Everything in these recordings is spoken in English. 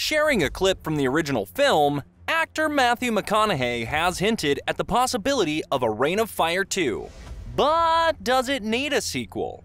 Sharing a clip from the original film, actor Matthew McConaughey has hinted at the possibility of a Reign of Fire 2. But does it need a sequel?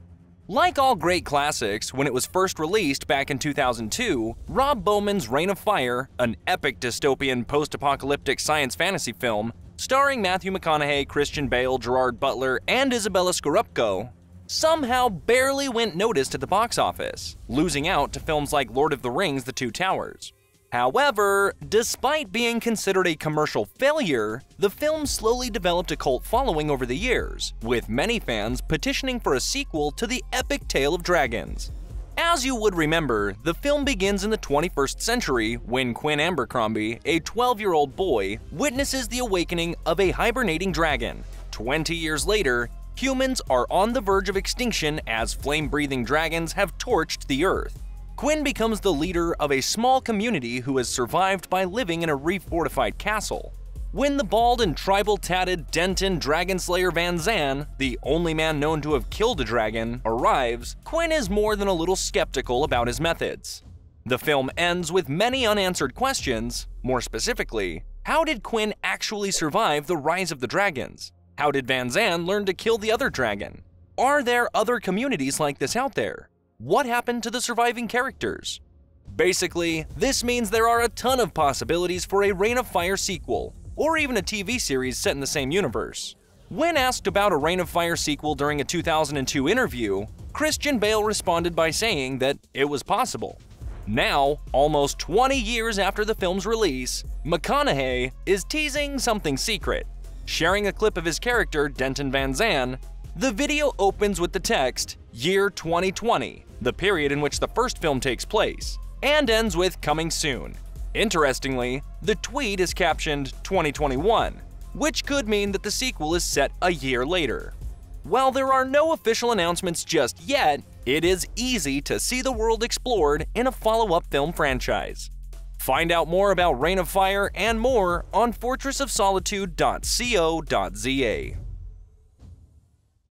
Like all great classics, when it was first released back in 2002, Rob Bowman's Reign of Fire, an epic dystopian post-apocalyptic science fantasy film, starring Matthew McConaughey, Christian Bale, Gerard Butler, and Izabella Scorupco, somehow barely went noticed at the box office, losing out to films like Lord of the Rings: The Two Towers. However, despite being considered a commercial failure, the film slowly developed a cult following over the years, with many fans petitioning for a sequel to the epic tale of dragons. As you would remember, the film begins in the 21st century when Quinn Abercrombie, a 12-year-old boy, witnesses the awakening of a hibernating dragon. 20 years later, humans are on the verge of extinction as flame-breathing dragons have torched the Earth. Quinn becomes the leader of a small community who has survived by living in a refortified castle. When the bald and tribal-tatted Denton Dragonslayer Van Zandt, the only man known to have killed a dragon, arrives, Quinn is more than a little skeptical about his methods. The film ends with many unanswered questions. More specifically, how did Quinn actually survive the rise of the dragons? How did Van Zandt learn to kill the other dragon? Are there other communities like this out there? What happened to the surviving characters? Basically, this means there are a ton of possibilities for a Reign of Fire sequel, or even a TV series set in the same universe. When asked about a Reign of Fire sequel during a 2002 interview, Christian Bale responded by saying that it was possible. Now, almost 20 years after the film's release, McConaughey is teasing something secret. Sharing a clip of his character, Denton Van Zandt, the video opens with the text, "Year 2020, the period in which the first film takes place," and ends with "coming soon." Interestingly, the tweet is captioned 2021, which could mean that the sequel is set a year later. While there are no official announcements just yet, it is easy to see the world explored in a follow-up film franchise. Find out more about Reign of Fire and more on fortressofsolitude.co.za.